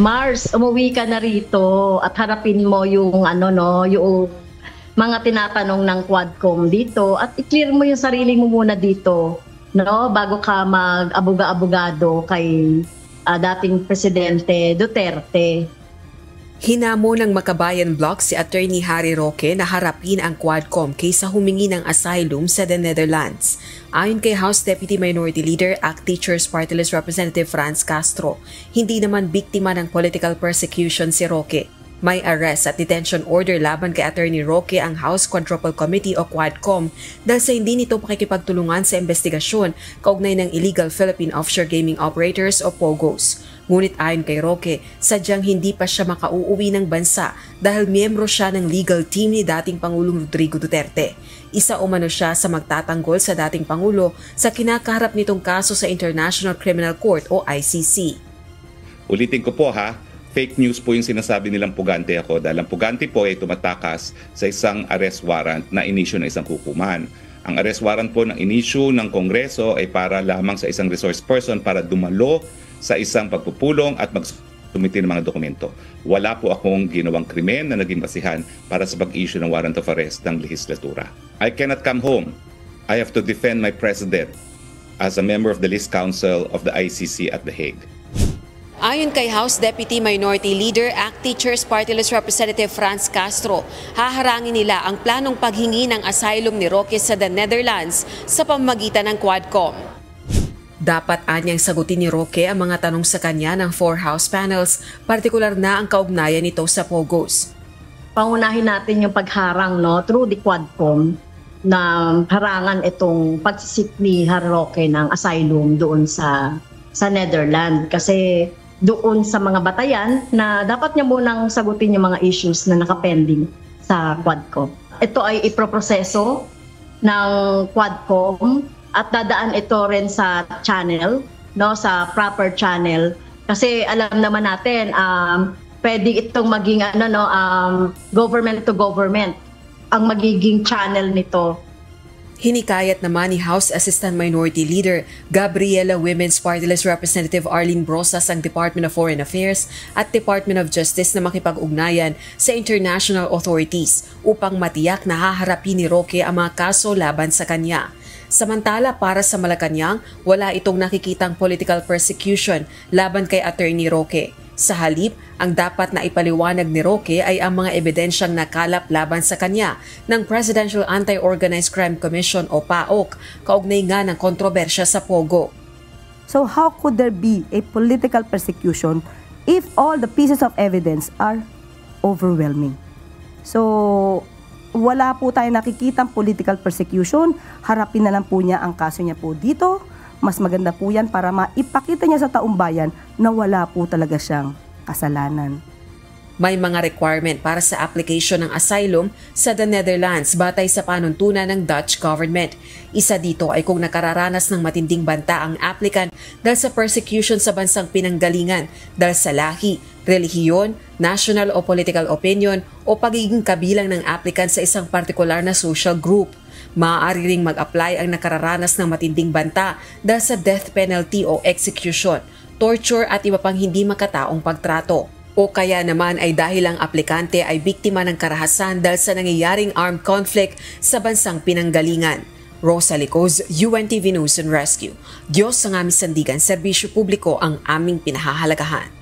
Mars, umuwi ka na rito at harapin mo yung yung mga tinatanong ng Quadcom dito at i-clear mo yung sarili mo muna dito, no, bago ka mag-abuga-abogado kay dating Presidente Duterte. Hinamo ng Makabayan Bloc si Attorney Harry Roque na harapin ang Quadcom kaysa humingi ng asylum sa the Netherlands. Ayon kay House Deputy Minority Leader ACT Teachers Party List Representative Franz Castro, hindi naman biktima ng political persecution si Roque. May arrest at detention order laban kay Attorney Roque ang House Quadruple Committee o Quadcom dahil sa hindi nito pakikipagtulungan sa investigasyon kaugnay ng illegal Philippine Offshore Gaming Operators o POGOs. Ngunit ayon kay Roque, sadyang hindi pa siya makauuwi ng bansa dahil miyembro siya ng legal team ni dating Pangulong Rodrigo Duterte. Isa umano siya sa magtatanggol sa dating Pangulo sa kinakaharap nitong kaso sa International Criminal Court o ICC. Ulitin ko po fake news po yung sinasabi nilang pugante ako dahil ang pugante po ay tumatakas sa isang arrest warrant na inisyu ng isang hukuman. Ang arrest warrant po ng inisyu ng Kongreso ay para lamang sa isang resource person para dumalo sa isang pagpupulong at magsumiti ng mga dokumento. Wala po akong ginawang krimen na naging basihan para sa pag-issue ng warrant of arrest ng lehislatura. I cannot come home. I have to defend my president as a member of the List Council of the ICC at The Hague. Ayon kay House Deputy Minority Leader ACT Teachers Party List Representative Franz Castro, haharangin nila ang planong paghingi ng asylum ni Roque sa the Netherlands sa pamamagitan ng Quadcom. Dapat anyang sagutin ni Roque ang mga tanong sa kanya ng 4 House panels, partikular na ang kaugnayan nito sa POGOs. Pangunahin natin yung pagharang through the Quadcom na harangan itong pagsisik ni Harry Roque ng asylum doon sa Netherlands kasi doon sa mga batayan na dapat niya munang sagutin yung mga issues na nakapending sa Quadcom. Ito ay iproproseso ng Quadcom at dadaan ito rin sa channel, sa proper channel. Kasi alam naman natin, pwede itong maging government to government ang magiging channel nito. Hinikayat naman ni House Assistant Minority Leader Gabriela Women's Party List Representative Arlene Brosas ang Department of Foreign Affairs at Department of Justice na makipag-ugnayan sa international authorities upang matiyak na haharapin ni Roque ang mga kaso laban sa kanya. Samantala para sa Malacanang, wala itong nakikitang political persecution laban kay Attorney Roque. Sa halip, ang dapat na ipaliwanag ni Roque ay ang mga ebidensyang nakalap laban sa kanya ng Presidential Anti-Organized Crime Commission o PAOC, kaugnay nga ng kontrobersya sa POGO. So how could there be a political persecution if all the pieces of evidence are overwhelming? So wala po tayo nakikitang political persecution, harapin na lang po niya ang kaso niya po dito. Mas maganda po yan para maipakita niya sa taong bayan na wala po talaga siyang kasalanan. May mga requirement para sa application ng asylum sa the Netherlands batay sa panuntunan ng Dutch government. Isa dito ay kung nakararanas ng matinding banta ang applicant dahil sa persecution sa bansang pinanggalingan dahil sa lahi, relihiyon, national o political opinion o pagiging kabilang ng applicant sa isang partikular na social group. Maaari ring mag-apply ang nakararanas ng matinding banta dahil sa death penalty o execution, torture at iba pang hindi makataong pagtrato. O kaya naman ay dahil ang aplikante ay biktima ng karahasan dahil sa nangyayaring armed conflict sa bansang pinanggalingan. Rosa Licoz, UNTV News and Rescue. Diyos ang aming sandigan, serbisyo publiko ang aming pinahahalagahan.